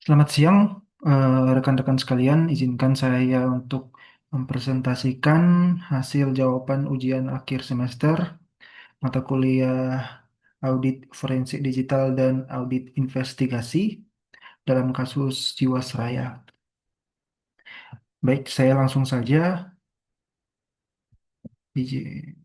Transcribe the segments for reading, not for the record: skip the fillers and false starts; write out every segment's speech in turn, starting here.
Selamat siang, rekan-rekan sekalian. Izinkan saya untuk mempresentasikan hasil jawaban ujian akhir semester mata kuliah Audit Forensik Digital dan Audit Investigasi dalam kasus Jiwasraya. Baik, saya langsung saja. Izin.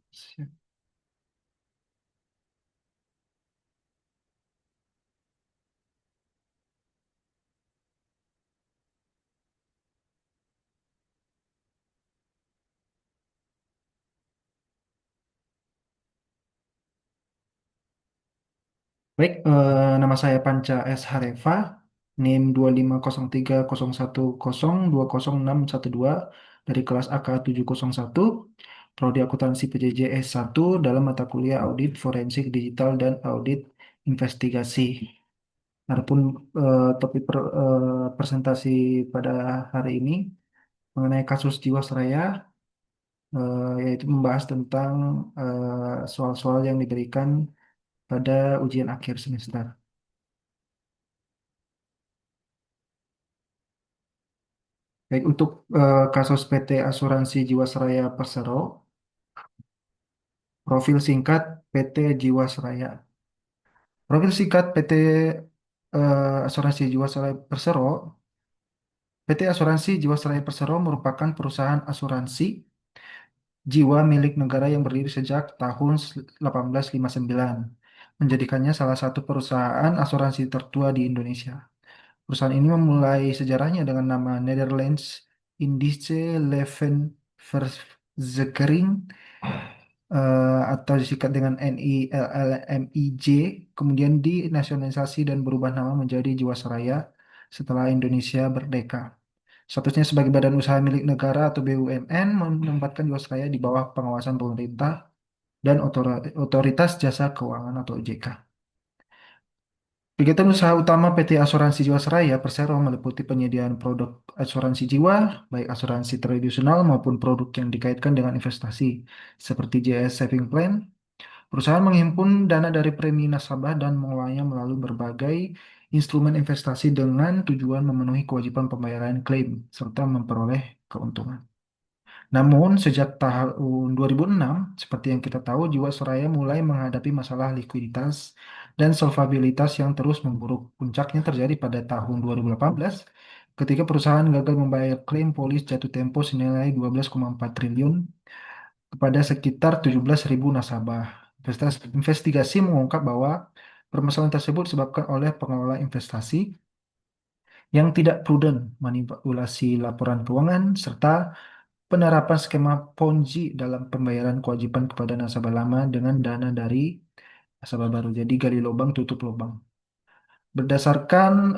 Baik, nama saya Panca S. Hareva, NIM 2503010202612 dari kelas AK 701, Prodi Akuntansi PJJ S1 dalam mata kuliah Audit Forensik Digital dan Audit Investigasi. Adapun topik presentasi pada hari ini mengenai kasus Jiwasraya, yaitu membahas tentang soal-soal yang diberikan pada ujian akhir semester. Baik, untuk kasus PT Asuransi Jiwasraya Persero, profil singkat PT Jiwasraya. Profil singkat PT Asuransi Jiwasraya Persero, PT Asuransi Jiwasraya Persero merupakan perusahaan asuransi jiwa milik negara yang berdiri sejak tahun 1859, menjadikannya salah satu perusahaan asuransi tertua di Indonesia. Perusahaan ini memulai sejarahnya dengan nama Netherlands Indische Levensverzekering, atau disingkat dengan NILLMIJ, kemudian dinasionalisasi dan berubah nama menjadi Jiwasraya setelah Indonesia merdeka. Statusnya sebagai badan usaha milik negara atau BUMN menempatkan Jiwasraya di bawah pengawasan pemerintah dan otoritas jasa keuangan atau OJK. Kegiatan usaha utama PT Asuransi Jiwasraya Persero meliputi penyediaan produk asuransi jiwa, baik asuransi tradisional maupun produk yang dikaitkan dengan investasi, seperti JS Saving Plan. Perusahaan menghimpun dana dari premi nasabah dan mengelolanya melalui berbagai instrumen investasi dengan tujuan memenuhi kewajiban pembayaran klaim serta memperoleh keuntungan. Namun, sejak tahun 2006, seperti yang kita tahu, Jiwasraya mulai menghadapi masalah likuiditas dan solvabilitas yang terus memburuk. Puncaknya terjadi pada tahun 2018 ketika perusahaan gagal membayar klaim polis jatuh tempo senilai 12,4 triliun kepada sekitar 17.000 nasabah. Investigasi mengungkap bahwa permasalahan tersebut disebabkan oleh pengelola investasi yang tidak prudent, manipulasi laporan keuangan, serta penerapan skema Ponzi dalam pembayaran kewajiban kepada nasabah lama dengan dana dari nasabah baru. Jadi gali lubang tutup lubang. Berdasarkan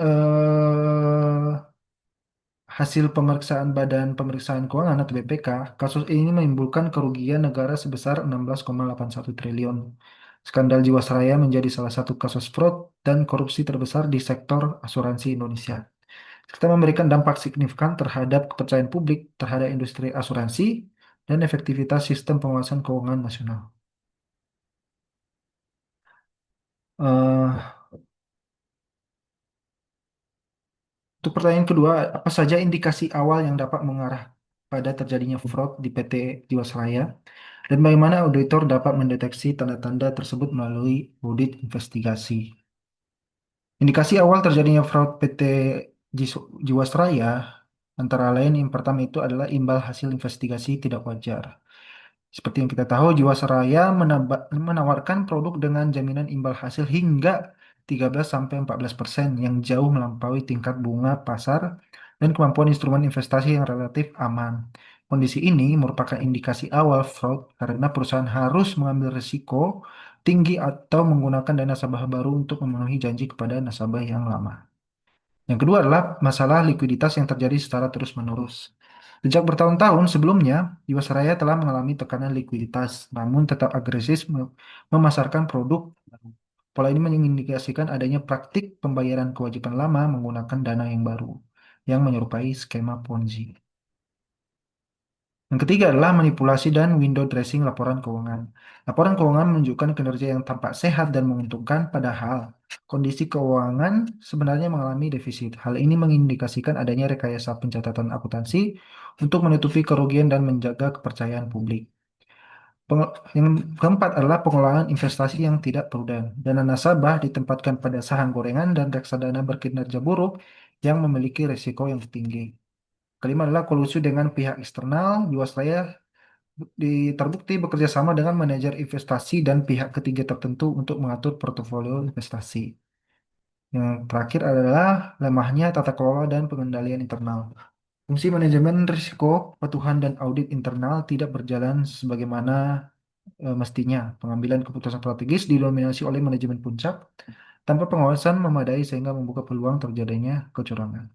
hasil pemeriksaan Badan Pemeriksaan Keuangan atau BPK, kasus ini menimbulkan kerugian negara sebesar 16,81 triliun. Skandal Jiwasraya menjadi salah satu kasus fraud dan korupsi terbesar di sektor asuransi Indonesia, serta memberikan dampak signifikan terhadap kepercayaan publik terhadap industri asuransi dan efektivitas sistem pengawasan keuangan nasional. Eh, untuk pertanyaan kedua, apa saja indikasi awal yang dapat mengarah pada terjadinya fraud di PT Jiwasraya dan bagaimana auditor dapat mendeteksi tanda-tanda tersebut melalui audit investigasi? Indikasi awal terjadinya fraud PT Jiwasraya antara lain yang pertama itu adalah imbal hasil investigasi tidak wajar. Seperti yang kita tahu, Jiwasraya menawarkan produk dengan jaminan imbal hasil hingga 13-14% yang jauh melampaui tingkat bunga pasar dan kemampuan instrumen investasi yang relatif aman. Kondisi ini merupakan indikasi awal fraud karena perusahaan harus mengambil risiko tinggi atau menggunakan dana nasabah baru untuk memenuhi janji kepada nasabah yang lama. Yang kedua adalah masalah likuiditas yang terjadi secara terus-menerus. Sejak bertahun-tahun sebelumnya, Jiwasraya telah mengalami tekanan likuiditas, namun tetap agresif memasarkan produk baru. Pola ini mengindikasikan adanya praktik pembayaran kewajiban lama menggunakan dana yang baru, yang menyerupai skema Ponzi. Yang ketiga adalah manipulasi dan window dressing laporan keuangan. Laporan keuangan menunjukkan kinerja yang tampak sehat dan menguntungkan, padahal kondisi keuangan sebenarnya mengalami defisit. Hal ini mengindikasikan adanya rekayasa pencatatan akuntansi untuk menutupi kerugian dan menjaga kepercayaan publik. Yang keempat adalah pengelolaan investasi yang tidak prudent. Dana nasabah ditempatkan pada saham gorengan dan reksadana berkinerja buruk yang memiliki risiko yang tinggi. Kelima adalah kolusi dengan pihak eksternal. Jiwasraya terbukti bekerja sama dengan manajer investasi dan pihak ketiga tertentu untuk mengatur portofolio investasi. Yang terakhir adalah lemahnya tata kelola dan pengendalian internal. Fungsi manajemen risiko, kepatuhan, dan audit internal tidak berjalan sebagaimana mestinya. Pengambilan keputusan strategis didominasi oleh manajemen puncak tanpa pengawasan memadai sehingga membuka peluang terjadinya kecurangan.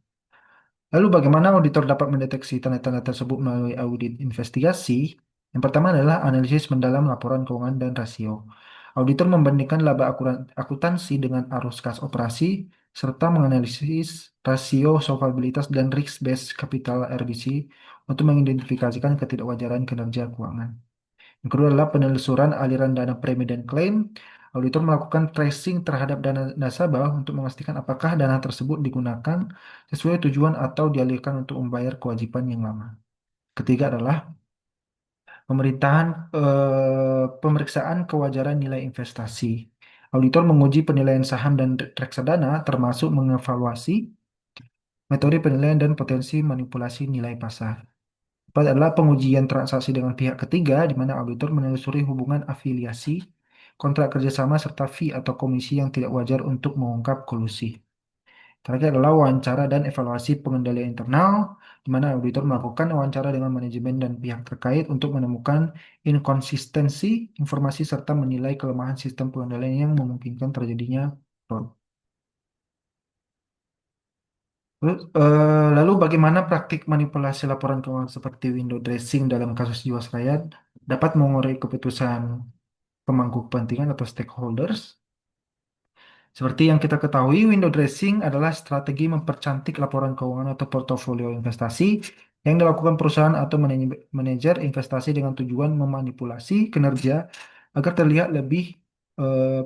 Lalu bagaimana auditor dapat mendeteksi tanda-tanda tersebut melalui audit investigasi? Yang pertama adalah analisis mendalam laporan keuangan dan rasio. Auditor membandingkan laba akuntansi dengan arus kas operasi serta menganalisis rasio solvabilitas dan risk-based capital RBC untuk mengidentifikasikan ketidakwajaran kinerja keuangan. Yang kedua adalah penelusuran aliran dana premi dan klaim. Auditor melakukan tracing terhadap dana nasabah untuk memastikan apakah dana tersebut digunakan sesuai tujuan atau dialihkan untuk membayar kewajiban yang lama. Ketiga adalah pemerintahan pemeriksaan kewajaran nilai investasi. Auditor menguji penilaian saham dan reksadana termasuk mengevaluasi metode penilaian dan potensi manipulasi nilai pasar. Keempat adalah pengujian transaksi dengan pihak ketiga, di mana auditor menelusuri hubungan afiliasi, kontrak kerjasama, serta fee atau komisi yang tidak wajar untuk mengungkap kolusi. Terakhir adalah wawancara dan evaluasi pengendalian internal, di mana auditor melakukan wawancara dengan manajemen dan pihak terkait untuk menemukan inkonsistensi informasi serta menilai kelemahan sistem pengendalian yang memungkinkan terjadinya fraud. Lalu bagaimana praktik manipulasi laporan keuangan seperti window dressing dalam kasus Jiwasraya dapat mengurangi keputusan pemangku kepentingan atau stakeholders? Seperti yang kita ketahui, window dressing adalah strategi mempercantik laporan keuangan atau portofolio investasi yang dilakukan perusahaan atau manajer investasi dengan tujuan memanipulasi kinerja agar terlihat lebih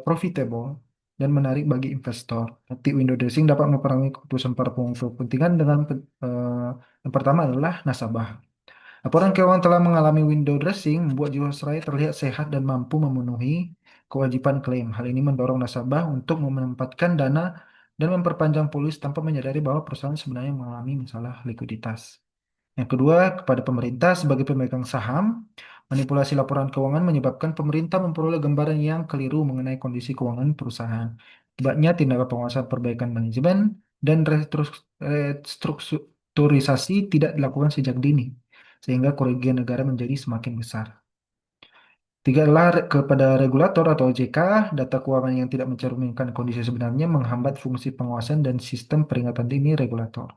profitable dan menarik bagi investor. Nanti window dressing dapat mempengaruhi keputusan para pemangku kepentingan dengan yang pertama adalah nasabah. Laporan keuangan telah mengalami window dressing membuat Jiwasraya terlihat sehat dan mampu memenuhi kewajiban klaim. Hal ini mendorong nasabah untuk menempatkan dana dan memperpanjang polis tanpa menyadari bahwa perusahaan sebenarnya mengalami masalah likuiditas. Yang kedua, kepada pemerintah sebagai pemegang saham, manipulasi laporan keuangan menyebabkan pemerintah memperoleh gambaran yang keliru mengenai kondisi keuangan perusahaan. Akibatnya, tindakan pengawasan perbaikan manajemen dan restrukturisasi tidak dilakukan sejak dini, sehingga kerugian negara menjadi semakin besar. Tiga adalah kepada regulator atau OJK, data keuangan yang tidak mencerminkan kondisi sebenarnya menghambat fungsi pengawasan dan sistem peringatan dini regulator.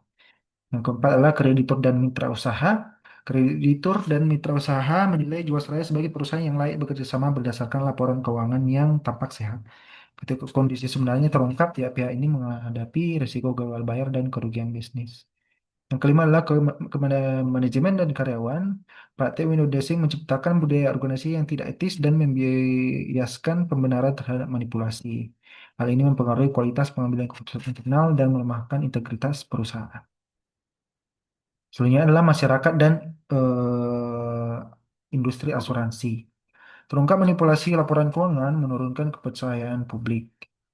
Yang keempat adalah kreditur dan mitra usaha. Kreditur dan mitra usaha menilai Jiwasraya sebagai perusahaan yang layak bekerja sama berdasarkan laporan keuangan yang tampak sehat. Ketika kondisi sebenarnya terungkap, pihak-pihak ini menghadapi risiko gagal bayar dan kerugian bisnis. Yang kelima adalah kepada manajemen dan karyawan. Praktek window dressing menciptakan budaya organisasi yang tidak etis dan membiaskan pembenaran terhadap manipulasi. Hal ini mempengaruhi kualitas pengambilan keputusan internal dan melemahkan integritas perusahaan. Selanjutnya adalah masyarakat dan industri asuransi. Terungkap manipulasi laporan keuangan menurunkan kepercayaan publik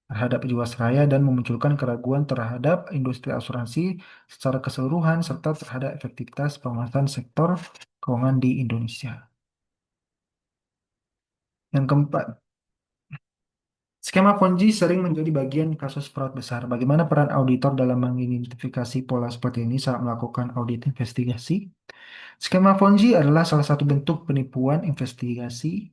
terhadap Jiwasraya dan memunculkan keraguan terhadap industri asuransi secara keseluruhan serta terhadap efektivitas pengawasan sektor keuangan di Indonesia. Yang keempat, skema Ponzi sering menjadi bagian kasus fraud besar. Bagaimana peran auditor dalam mengidentifikasi pola seperti ini saat melakukan audit investigasi? Skema Ponzi adalah salah satu bentuk penipuan investigasi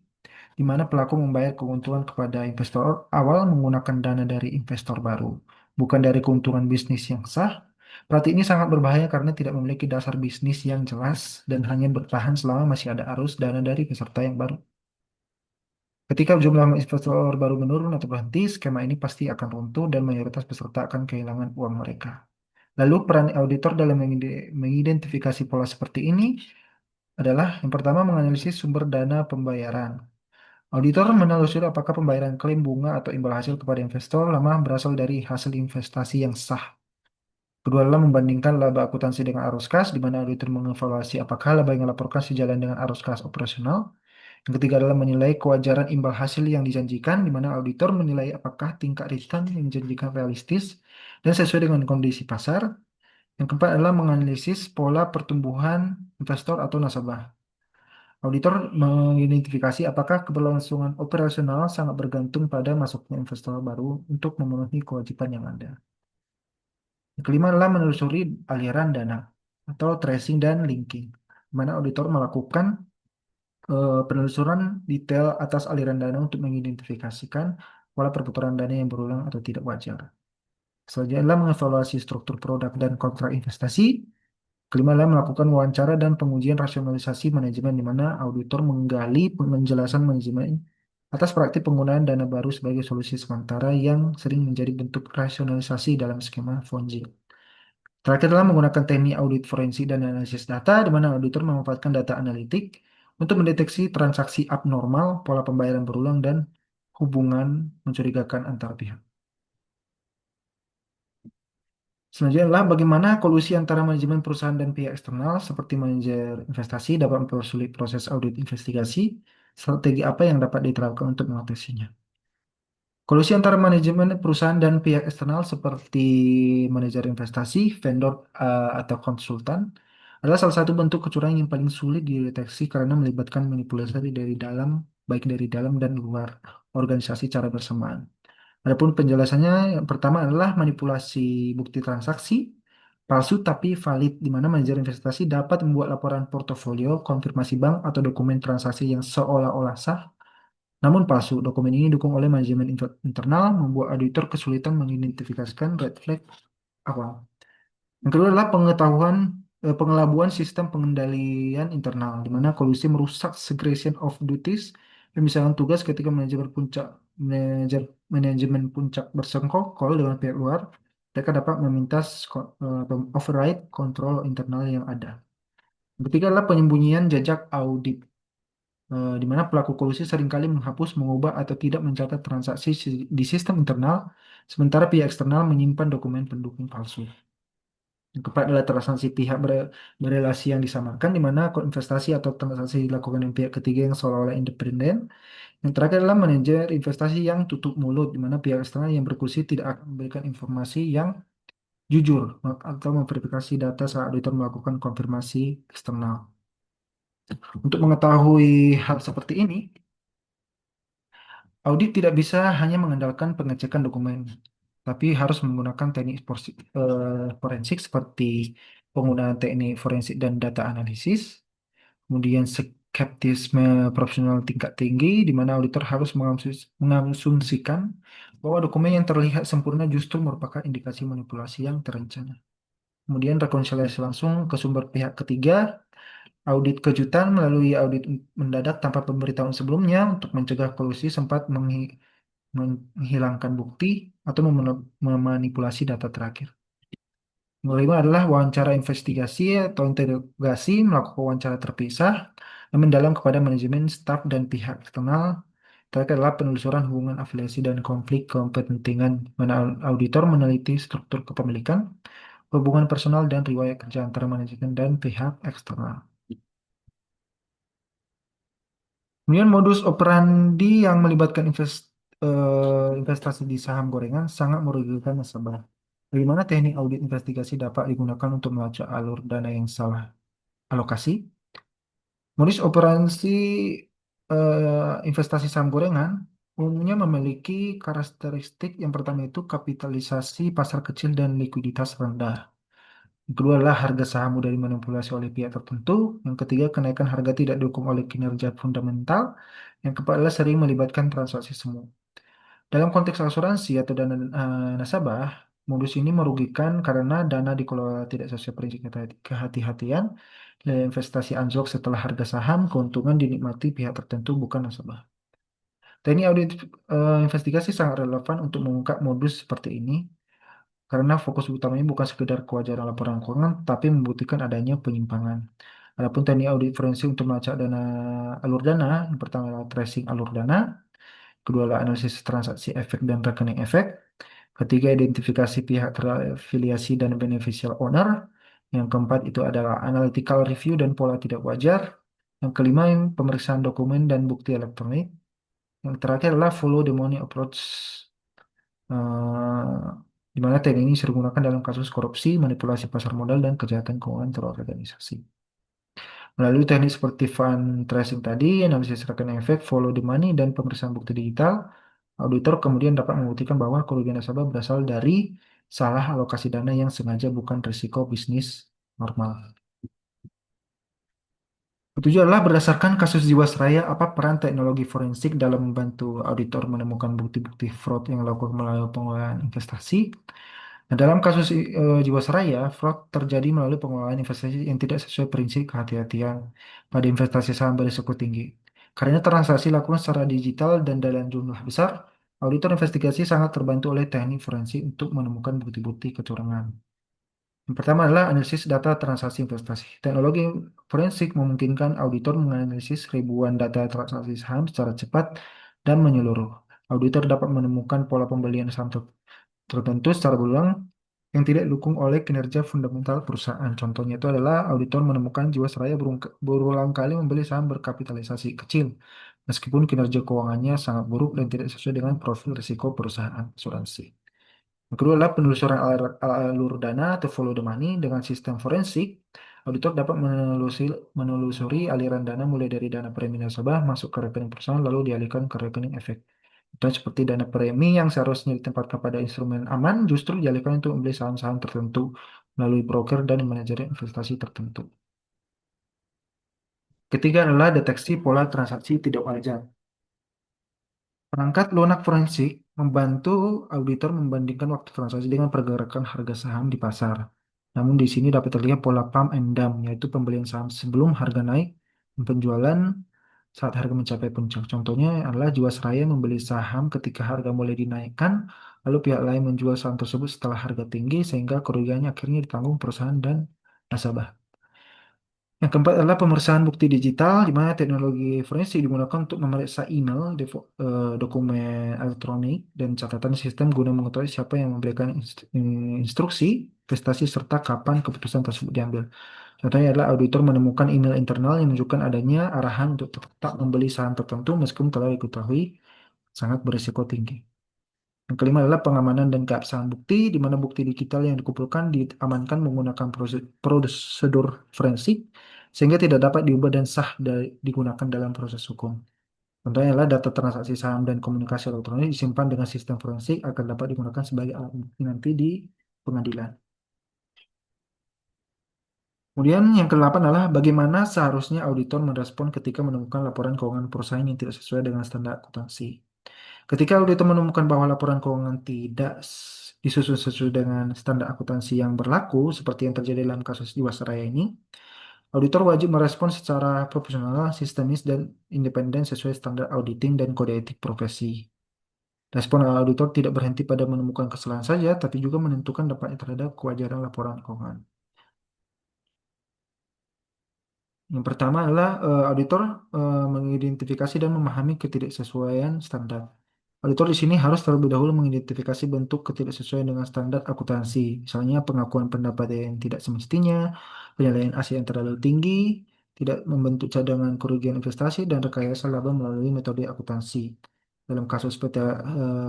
di mana pelaku membayar keuntungan kepada investor awal menggunakan dana dari investor baru, bukan dari keuntungan bisnis yang sah. Praktik ini sangat berbahaya karena tidak memiliki dasar bisnis yang jelas dan hanya bertahan selama masih ada arus dana dari peserta yang baru. Ketika jumlah investor baru menurun atau berhenti, skema ini pasti akan runtuh dan mayoritas peserta akan kehilangan uang mereka. Lalu peran auditor dalam mengidentifikasi pola seperti ini adalah yang pertama menganalisis sumber dana pembayaran. Auditor menelusuri apakah pembayaran klaim bunga atau imbal hasil kepada investor lama berasal dari hasil investasi yang sah. Kedua adalah membandingkan laba akuntansi dengan arus kas, di mana auditor mengevaluasi apakah laba yang dilaporkan sejalan dengan arus kas operasional. Yang ketiga adalah menilai kewajaran imbal hasil yang dijanjikan, di mana auditor menilai apakah tingkat return yang dijanjikan realistis dan sesuai dengan kondisi pasar. Yang keempat adalah menganalisis pola pertumbuhan investor atau nasabah. Auditor mengidentifikasi apakah keberlangsungan operasional sangat bergantung pada masuknya investor baru untuk memenuhi kewajiban yang ada. Yang kelima adalah menelusuri aliran dana atau tracing dan linking, di mana auditor melakukan penelusuran detail atas aliran dana untuk mengidentifikasikan pola perputaran dana yang berulang atau tidak wajar. Selanjutnya adalah mengevaluasi struktur produk dan kontrak investasi. Kelima adalah melakukan wawancara dan pengujian rasionalisasi manajemen, di mana auditor menggali penjelasan manajemen atas praktik penggunaan dana baru sebagai solusi sementara yang sering menjadi bentuk rasionalisasi dalam skema Ponzi. Terakhir adalah menggunakan teknik audit forensik dan analisis data, di mana auditor memanfaatkan data analitik untuk mendeteksi transaksi abnormal, pola pembayaran berulang, dan hubungan mencurigakan antar pihak. Selanjutnya adalah bagaimana kolusi antara manajemen perusahaan dan pihak eksternal seperti manajer investasi dapat mempersulit proses audit investigasi. Strategi apa yang dapat diterapkan untuk mengatasinya? Kolusi antara manajemen perusahaan dan pihak eksternal seperti manajer investasi, vendor atau konsultan adalah salah satu bentuk kecurangan yang paling sulit dideteksi karena melibatkan manipulasi dari dalam, baik dari dalam dan luar organisasi secara bersamaan. Adapun penjelasannya yang pertama adalah manipulasi bukti transaksi palsu tapi valid, di mana manajer investasi dapat membuat laporan portofolio, konfirmasi bank atau dokumen transaksi yang seolah-olah sah namun palsu. Dokumen ini didukung oleh manajemen internal, membuat auditor kesulitan mengidentifikasikan red flag awal. Yang kedua adalah pengelabuan sistem pengendalian internal, di mana kolusi merusak segregation of duties, pemisahan tugas ketika manajer, manajemen puncak bersekongkol dengan pihak luar, mereka dapat meminta override kontrol internal yang ada. Yang ketiga adalah penyembunyian jejak audit, di mana pelaku kolusi seringkali menghapus, mengubah, atau tidak mencatat transaksi di sistem internal, sementara pihak eksternal menyimpan dokumen pendukung palsu. Yang keempat adalah transaksi pihak berelasi yang disamakan, di mana investasi atau transaksi dilakukan dengan pihak ketiga yang seolah-olah independen. Yang terakhir adalah manajer investasi yang tutup mulut, di mana pihak eksternal yang berkusi tidak akan memberikan informasi yang jujur atau memverifikasi data saat auditor melakukan konfirmasi eksternal. Untuk mengetahui hal seperti ini, audit tidak bisa hanya mengandalkan pengecekan dokumen, tapi harus menggunakan teknik forensik seperti penggunaan teknik forensik dan data analisis, kemudian skeptisme profesional tingkat tinggi, di mana auditor harus mengasumsikan bahwa dokumen yang terlihat sempurna justru merupakan indikasi manipulasi yang terencana. Kemudian rekonsiliasi langsung ke sumber pihak ketiga, audit kejutan melalui audit mendadak tanpa pemberitahuan sebelumnya untuk mencegah kolusi sempat menghilangkan bukti atau memanipulasi data terakhir. Yang kelima adalah wawancara investigasi atau interogasi, melakukan wawancara terpisah dan mendalam kepada manajemen, staf, dan pihak eksternal. Terakhir adalah penelusuran hubungan afiliasi dan konflik kepentingan, mana auditor meneliti struktur kepemilikan, hubungan personal, dan riwayat kerja antara manajemen dan pihak eksternal. Kemudian modus operandi yang melibatkan investasi di saham gorengan sangat merugikan nasabah. Bagaimana teknik audit investigasi dapat digunakan untuk melacak alur dana yang salah alokasi? Modus operandi investasi saham gorengan umumnya memiliki karakteristik yang pertama itu kapitalisasi pasar kecil dan likuiditas rendah. Yang kedua adalah harga saham mudah dimanipulasi oleh pihak tertentu. Yang ketiga, kenaikan harga tidak didukung oleh kinerja fundamental. Yang keempat adalah sering melibatkan transaksi semu. Dalam konteks asuransi atau dana nasabah, modus ini merugikan karena dana dikelola tidak sesuai prinsip kehati-hatian, nilai investasi anjlok setelah harga saham, keuntungan dinikmati pihak tertentu bukan nasabah. Teknik audit investigasi sangat relevan untuk mengungkap modus seperti ini karena fokus utamanya bukan sekedar kewajaran laporan keuangan, tapi membuktikan adanya penyimpangan. Adapun teknik audit forensik untuk melacak alur dana, yang pertama adalah tracing alur dana, kedua adalah analisis transaksi efek dan rekening efek, ketiga identifikasi pihak terafiliasi dan beneficial owner, yang keempat itu adalah analytical review dan pola tidak wajar, yang kelima pemeriksaan dokumen dan bukti elektronik, yang terakhir adalah follow the money approach, eh, di mana teknik ini sering digunakan dalam kasus korupsi, manipulasi pasar modal, dan kejahatan keuangan terorganisasi. Melalui teknik seperti fund tracing tadi, analisis rekening efek, follow the money, dan pemeriksaan bukti digital, auditor kemudian dapat membuktikan bahwa kerugian nasabah berasal dari salah alokasi dana yang sengaja, bukan risiko bisnis normal. Ketujuh adalah berdasarkan kasus Jiwasraya, apa peran teknologi forensik dalam membantu auditor menemukan bukti-bukti fraud yang dilakukan melalui pengelolaan investasi. Nah, dalam kasus Jiwasraya, fraud terjadi melalui pengelolaan investasi yang tidak sesuai prinsip kehati-hatian pada investasi saham berisiko tinggi. Karena transaksi dilakukan secara digital dan dalam jumlah besar, auditor investigasi sangat terbantu oleh teknik forensik untuk menemukan bukti-bukti kecurangan. Yang pertama adalah analisis data transaksi investasi. Teknologi forensik memungkinkan auditor menganalisis ribuan data transaksi saham secara cepat dan menyeluruh. Auditor dapat menemukan pola pembelian saham tertentu secara berulang yang tidak didukung oleh kinerja fundamental perusahaan. Contohnya itu adalah auditor menemukan Jiwasraya berulang kali membeli saham berkapitalisasi kecil, meskipun kinerja keuangannya sangat buruk dan tidak sesuai dengan profil risiko perusahaan asuransi. Yang kedua adalah penelusuran alur dana atau follow the money dengan sistem forensik. Auditor dapat menelusuri aliran dana mulai dari dana premi nasabah masuk ke rekening perusahaan lalu dialihkan ke rekening efek. Dan seperti dana premi yang seharusnya ditempatkan pada instrumen aman justru dialihkan untuk membeli saham-saham tertentu melalui broker dan manajer investasi tertentu. Ketiga adalah deteksi pola transaksi tidak wajar. Perangkat lunak forensik membantu auditor membandingkan waktu transaksi dengan pergerakan harga saham di pasar. Namun di sini dapat terlihat pola pump and dump, yaitu pembelian saham sebelum harga naik dan penjualan saat harga mencapai puncak. Contohnya adalah Jiwasraya membeli saham ketika harga mulai dinaikkan, lalu pihak lain menjual saham tersebut setelah harga tinggi, sehingga kerugiannya akhirnya ditanggung perusahaan dan nasabah. Yang keempat adalah pemeriksaan bukti digital, di mana teknologi forensik digunakan untuk memeriksa email, dokumen elektronik, dan catatan sistem guna mengetahui siapa yang memberikan instruksi, investasi, serta kapan keputusan tersebut diambil. Contohnya adalah auditor menemukan email internal yang menunjukkan adanya arahan untuk tetap membeli saham tertentu meskipun telah diketahui sangat berisiko tinggi. Yang kelima adalah pengamanan dan keabsahan bukti, di mana bukti digital yang dikumpulkan diamankan menggunakan prosedur forensik, sehingga tidak dapat diubah dan sah digunakan dalam proses hukum. Contohnya adalah data transaksi saham dan komunikasi elektronik disimpan dengan sistem forensik akan dapat digunakan sebagai alat bukti nanti di pengadilan. Kemudian yang kedelapan adalah bagaimana seharusnya auditor merespon ketika menemukan laporan keuangan perusahaan yang tidak sesuai dengan standar akuntansi. Ketika auditor menemukan bahwa laporan keuangan tidak disusun sesuai dengan standar akuntansi yang berlaku, seperti yang terjadi dalam kasus Jiwasraya ini, auditor wajib merespon secara profesional, sistemis, dan independen sesuai standar auditing dan kode etik profesi. Respon auditor tidak berhenti pada menemukan kesalahan saja, tapi juga menentukan dampaknya terhadap kewajaran laporan keuangan. Yang pertama adalah auditor mengidentifikasi dan memahami ketidaksesuaian standar. Auditor di sini harus terlebih dahulu mengidentifikasi bentuk ketidaksesuaian dengan standar akuntansi, misalnya pengakuan pendapat yang tidak semestinya, penilaian aset yang terlalu tinggi, tidak membentuk cadangan kerugian investasi, dan rekayasa laba melalui metode akuntansi. Dalam kasus PT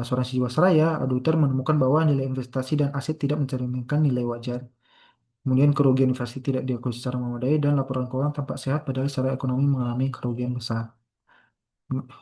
Asuransi Jiwasraya, auditor menemukan bahwa nilai investasi dan aset tidak mencerminkan nilai wajar. Kemudian kerugian investasi tidak diakui secara memadai dan laporan keuangan tampak sehat padahal secara ekonomi mengalami kerugian besar.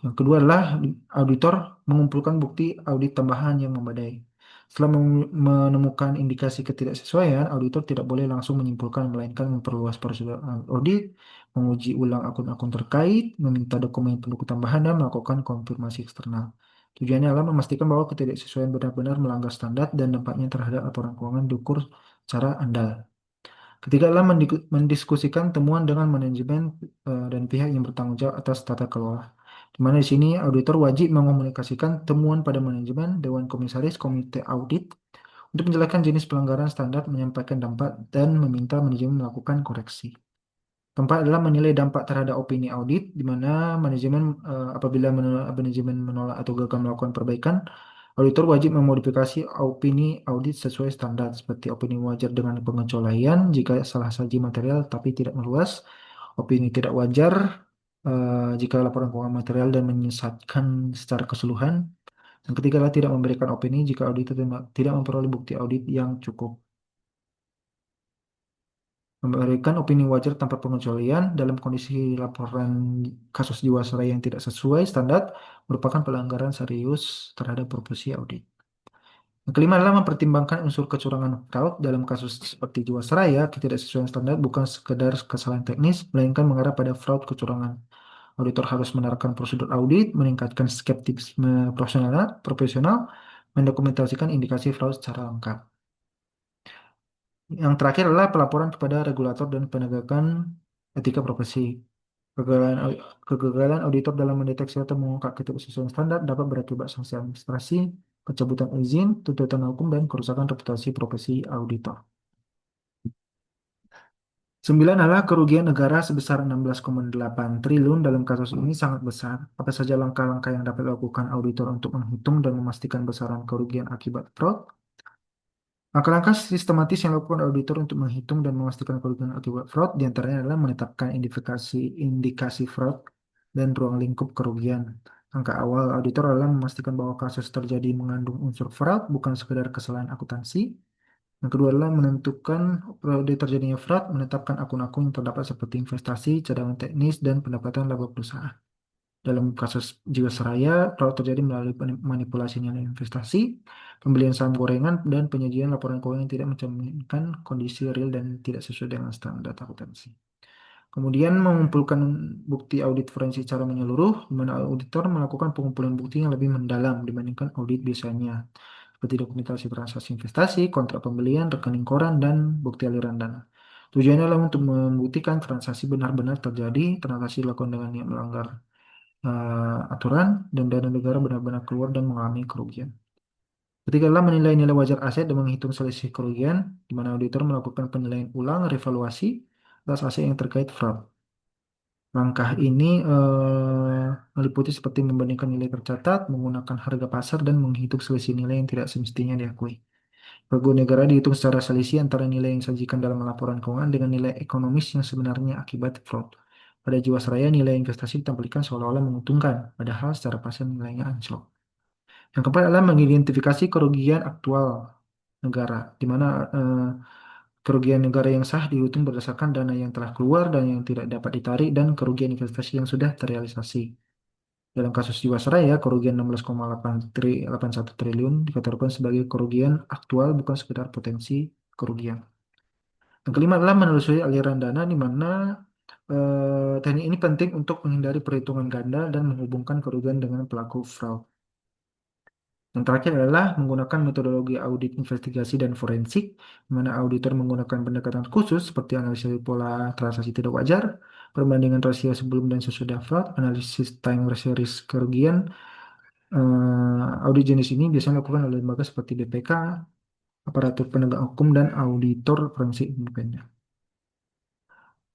Yang kedua adalah auditor mengumpulkan bukti audit tambahan yang memadai. Setelah menemukan indikasi ketidaksesuaian, auditor tidak boleh langsung menyimpulkan, melainkan memperluas prosedur audit, menguji ulang akun-akun terkait, meminta dokumen pendukung tambahan, dan melakukan konfirmasi eksternal. Tujuannya adalah memastikan bahwa ketidaksesuaian benar-benar melanggar standar dan dampaknya terhadap laporan keuangan diukur secara andal. Ketiga adalah mendiskusikan temuan dengan manajemen dan pihak yang bertanggung jawab atas tata kelola. Di mana di sini auditor wajib mengomunikasikan temuan pada manajemen, dewan komisaris, komite audit untuk menjelaskan jenis pelanggaran standar, menyampaikan dampak, dan meminta manajemen melakukan koreksi. Keempat adalah menilai dampak terhadap opini audit, di mana manajemen apabila manajemen menolak atau gagal melakukan perbaikan, auditor wajib memodifikasi opini audit sesuai standar, seperti opini wajar dengan pengecualian jika salah saji material tapi tidak meluas, opini tidak wajar jika laporan keuangan material dan menyesatkan secara keseluruhan. Yang ketiga adalah tidak memberikan opini jika auditor tidak memperoleh bukti audit yang cukup. Memberikan opini wajar tanpa pengecualian dalam kondisi laporan kasus jiwasraya yang tidak sesuai standar merupakan pelanggaran serius terhadap profesi audit. Yang kelima adalah mempertimbangkan unsur kecurangan fraud dalam kasus seperti jiwasraya. Ketidaksesuaian standar bukan sekedar kesalahan teknis, melainkan mengarah pada fraud kecurangan. Auditor harus menerapkan prosedur audit, meningkatkan skeptisisme profesional, mendokumentasikan indikasi fraud secara lengkap. Yang terakhir adalah pelaporan kepada regulator dan penegakan etika profesi. Kegagalan, kegagalan auditor dalam mendeteksi atau mengungkap ketidaksesuaian standar dapat berakibat sanksi administrasi, pencabutan izin, tuntutan hukum, dan kerusakan reputasi profesi auditor. 9 adalah kerugian negara sebesar 16,8 triliun dalam kasus ini sangat besar. Apa saja langkah-langkah yang dapat dilakukan auditor untuk menghitung dan memastikan besaran kerugian akibat fraud? Langkah-langkah sistematis yang dilakukan auditor untuk menghitung dan memastikan kerugian akibat fraud diantaranya adalah menetapkan indikasi fraud dan ruang lingkup kerugian. Langkah awal auditor adalah memastikan bahwa kasus terjadi mengandung unsur fraud, bukan sekedar kesalahan akuntansi. Yang kedua adalah menentukan periode terjadinya fraud, menetapkan akun-akun yang terdapat seperti investasi, cadangan teknis, dan pendapatan laba perusahaan. Dalam kasus Jiwasraya, fraud terjadi melalui manipulasi nilai investasi, pembelian saham gorengan, dan penyajian laporan keuangan yang tidak mencerminkan kondisi real dan tidak sesuai dengan standar akuntansi. Kemudian mengumpulkan bukti audit forensik secara menyeluruh, di mana auditor melakukan pengumpulan bukti yang lebih mendalam dibandingkan audit biasanya, seperti dokumentasi transaksi investasi, kontrak pembelian, rekening koran, dan bukti aliran dana. Tujuannya adalah untuk membuktikan transaksi benar-benar terjadi, transaksi dilakukan dengan niat melanggar aturan, dan dana negara benar-benar keluar dan mengalami kerugian. Ketiga adalah menilai nilai wajar aset dan menghitung selisih kerugian, di mana auditor melakukan penilaian ulang, revaluasi atas aset yang terkait fraud. Langkah ini meliputi seperti membandingkan nilai tercatat, menggunakan harga pasar, dan menghitung selisih nilai yang tidak semestinya diakui. Kerugian negara dihitung secara selisih antara nilai yang disajikan dalam laporan keuangan dengan nilai ekonomis yang sebenarnya akibat fraud. Pada Jiwasraya, nilai investasi ditampilkan seolah-olah menguntungkan, padahal secara pasar nilainya anjlok. Yang keempat adalah mengidentifikasi kerugian aktual negara, di mana kerugian negara yang sah dihitung berdasarkan dana yang telah keluar dan yang tidak dapat ditarik dan kerugian investasi yang sudah terrealisasi. Dalam kasus Jiwasraya, kerugian 16,81 triliun dikategorikan sebagai kerugian aktual, bukan sekedar potensi kerugian. Yang kelima adalah menelusuri aliran dana, di mana teknik ini penting untuk menghindari perhitungan ganda dan menghubungkan kerugian dengan pelaku fraud. Yang terakhir adalah menggunakan metodologi audit investigasi dan forensik, di mana auditor menggunakan pendekatan khusus seperti analisis pola transaksi tidak wajar, perbandingan rasio sebelum dan sesudah fraud, analisis time series kerugian. Audit jenis ini biasanya dilakukan oleh lembaga seperti BPK, aparatur penegak hukum, dan auditor forensik independen.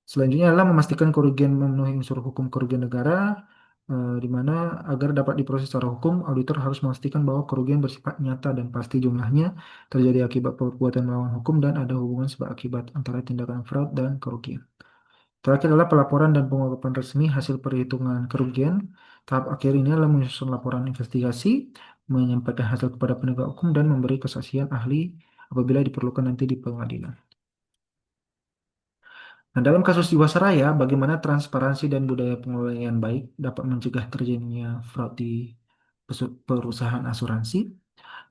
Selanjutnya adalah memastikan kerugian memenuhi unsur hukum kerugian negara, di mana agar dapat diproses secara hukum, auditor harus memastikan bahwa kerugian bersifat nyata dan pasti jumlahnya, terjadi akibat perbuatan melawan hukum, dan ada hubungan sebab akibat antara tindakan fraud dan kerugian. Terakhir adalah pelaporan dan pengungkapan resmi hasil perhitungan kerugian. Tahap akhir ini adalah menyusun laporan investigasi, menyampaikan hasil kepada penegak hukum, dan memberi kesaksian ahli apabila diperlukan nanti di pengadilan. Nah, dalam kasus Jiwasraya, bagaimana transparansi dan budaya pengelolaan yang baik dapat mencegah terjadinya fraud di perusahaan asuransi?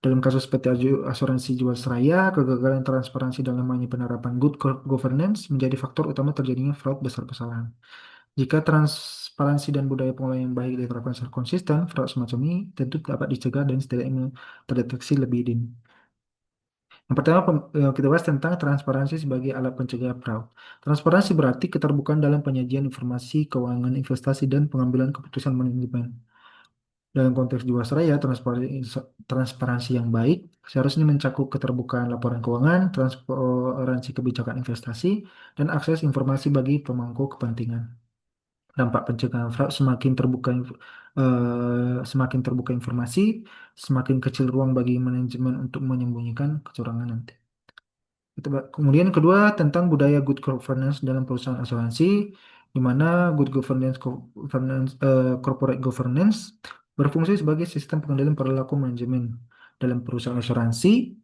Dalam kasus PT Asuransi Jiwasraya, kegagalan transparansi dalam hanya penerapan good governance menjadi faktor utama terjadinya fraud besar-besaran. Jika transparansi dan budaya pengelolaan yang baik diterapkan secara konsisten, fraud semacam ini tentu dapat dicegah dan setidaknya terdeteksi lebih dini. Yang pertama, kita bahas tentang transparansi sebagai alat pencegah fraud. Transparansi berarti keterbukaan dalam penyajian informasi keuangan investasi dan pengambilan keputusan manajemen. Dalam konteks Jiwasraya, transparansi yang baik seharusnya mencakup keterbukaan laporan keuangan, transparansi kebijakan investasi, dan akses informasi bagi pemangku kepentingan. Dampak pencegahan fraud semakin terbuka informasi, semakin kecil ruang bagi manajemen untuk menyembunyikan kecurangan nanti. Kemudian kedua tentang budaya good governance dalam perusahaan asuransi, di mana good corporate governance berfungsi sebagai sistem pengendalian perilaku manajemen dalam perusahaan asuransi.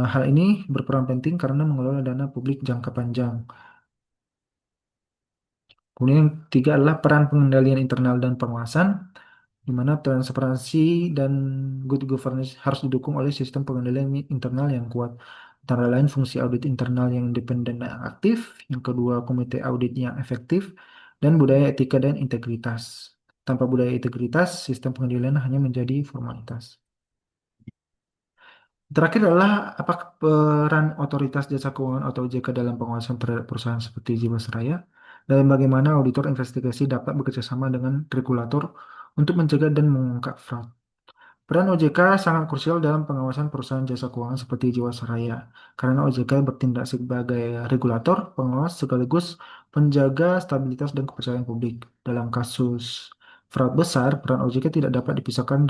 Hal ini berperan penting karena mengelola dana publik jangka panjang. Kemudian yang ketiga adalah peran pengendalian internal dan pengawasan, di mana transparansi dan good governance harus didukung oleh sistem pengendalian internal yang kuat. Antara lain fungsi audit internal yang independen dan aktif, yang kedua komite audit yang efektif, dan budaya etika dan integritas. Tanpa budaya integritas, sistem pengendalian hanya menjadi formalitas. Terakhir adalah apakah peran otoritas jasa keuangan atau OJK dalam pengawasan terhadap perusahaan seperti Jiwasraya dan bagaimana auditor investigasi dapat bekerjasama dengan regulator untuk mencegah dan mengungkap fraud. Peran OJK sangat krusial dalam pengawasan perusahaan jasa keuangan seperti Jiwasraya, karena OJK bertindak sebagai regulator, pengawas, sekaligus penjaga stabilitas dan kepercayaan publik. Dalam kasus fraud besar, peran OJK tidak dapat dipisahkan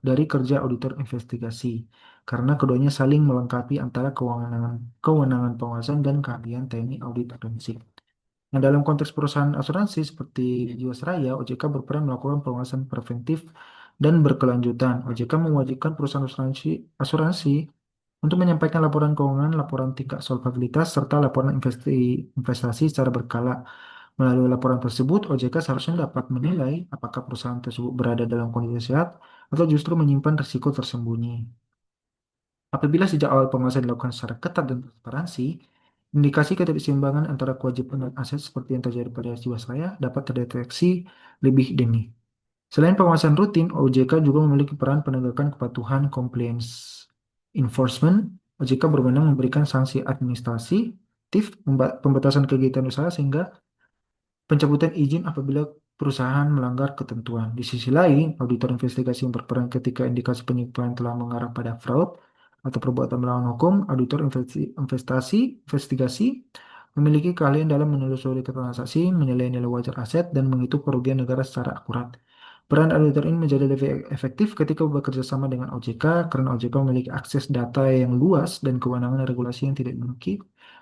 dari kerja auditor investigasi, karena keduanya saling melengkapi antara kewenangan pengawasan dan keahlian teknik audit forensik. Nah, dalam konteks perusahaan asuransi seperti Jiwasraya, OJK berperan melakukan pengawasan preventif dan berkelanjutan. OJK mewajibkan perusahaan asuransi untuk menyampaikan laporan keuangan, laporan tingkat solvabilitas, serta laporan investasi secara berkala. Melalui laporan tersebut, OJK seharusnya dapat menilai apakah perusahaan tersebut berada dalam kondisi sehat atau justru menyimpan risiko tersembunyi. Apabila sejak awal pengawasan dilakukan secara ketat dan transparansi, indikasi ketidakseimbangan antara kewajiban dan aset seperti yang terjadi pada Jiwasraya dapat terdeteksi lebih dini. Selain pengawasan rutin, OJK juga memiliki peran penegakan kepatuhan compliance enforcement. OJK berwenang memberikan sanksi administratif, pembatasan kegiatan usaha sehingga pencabutan izin apabila perusahaan melanggar ketentuan. Di sisi lain, auditor investigasi yang berperan ketika indikasi penyimpangan telah mengarah pada fraud atau perbuatan melawan hukum. Auditor investigasi memiliki keahlian dalam menelusuri transaksi, menilai nilai wajar aset, dan menghitung kerugian negara secara akurat. Peran auditor ini menjadi lebih efektif ketika bekerja sama dengan OJK karena OJK memiliki akses data yang luas dan kewenangan regulasi yang tidak dimiliki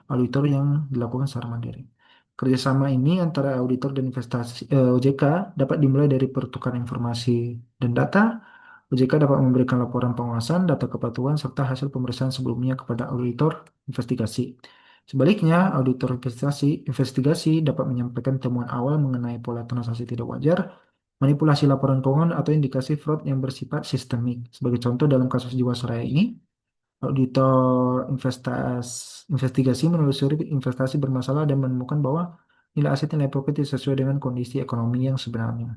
auditor yang dilakukan secara mandiri. Kerjasama ini antara auditor dan OJK dapat dimulai dari pertukaran informasi dan data. OJK dapat memberikan laporan pengawasan, data kepatuhan, serta hasil pemeriksaan sebelumnya kepada auditor investigasi. Sebaliknya, auditor investigasi dapat menyampaikan temuan awal mengenai pola transaksi tidak wajar, manipulasi laporan keuangan, atau indikasi fraud yang bersifat sistemik. Sebagai contoh dalam kasus Jiwasraya ini, auditor investigasi menelusuri investasi bermasalah dan menemukan bahwa nilai aset nilai properti sesuai dengan kondisi ekonomi yang sebenarnya.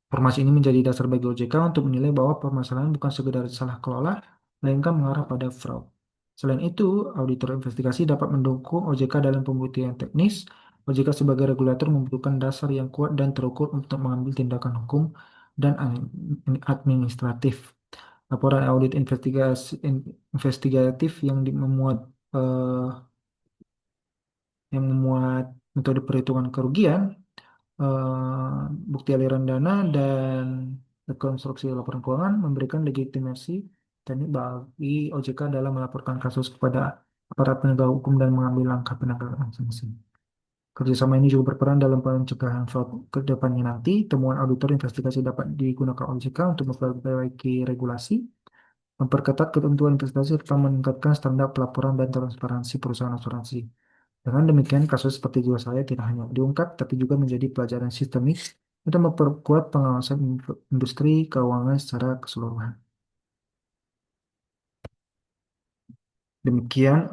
Informasi ini menjadi dasar bagi OJK untuk menilai bahwa permasalahan bukan sekedar salah kelola, melainkan mengarah pada fraud. Selain itu, auditor investigasi dapat mendukung OJK dalam pembuktian teknis. OJK sebagai regulator membutuhkan dasar yang kuat dan terukur untuk mengambil tindakan hukum dan administratif. Laporan audit investigatif eh, yang memuat metode perhitungan kerugian, bukti aliran dana, dan rekonstruksi laporan keuangan memberikan legitimasi teknik bagi OJK dalam melaporkan kasus kepada aparat penegak hukum dan mengambil langkah penegakan sanksi. Kerjasama ini juga berperan dalam pencegahan fraud ke depannya nanti. Temuan auditor investigasi dapat digunakan OJK untuk memperbaiki regulasi, memperketat ketentuan investasi, serta meningkatkan standar pelaporan dan transparansi perusahaan asuransi. Dengan demikian, kasus seperti Jiwasraya tidak hanya diungkap, tapi juga menjadi pelajaran sistemik untuk memperkuat pengawasan industri keuangan secara keseluruhan. Demikian,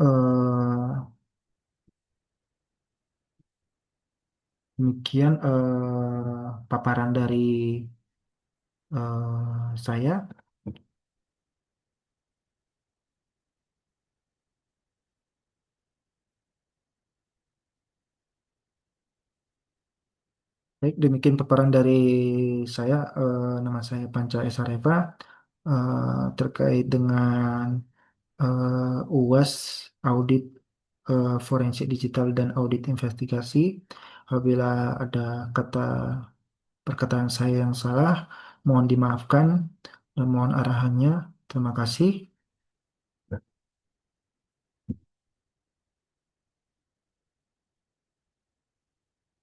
paparan dari saya. Baik, demikian paparan dari saya. Nama saya Panca Esa Reva, terkait dengan UAS, audit forensik digital dan audit investigasi. Apabila ada kata perkataan saya yang salah, mohon dimaafkan dan mohon arahannya. Terima kasih.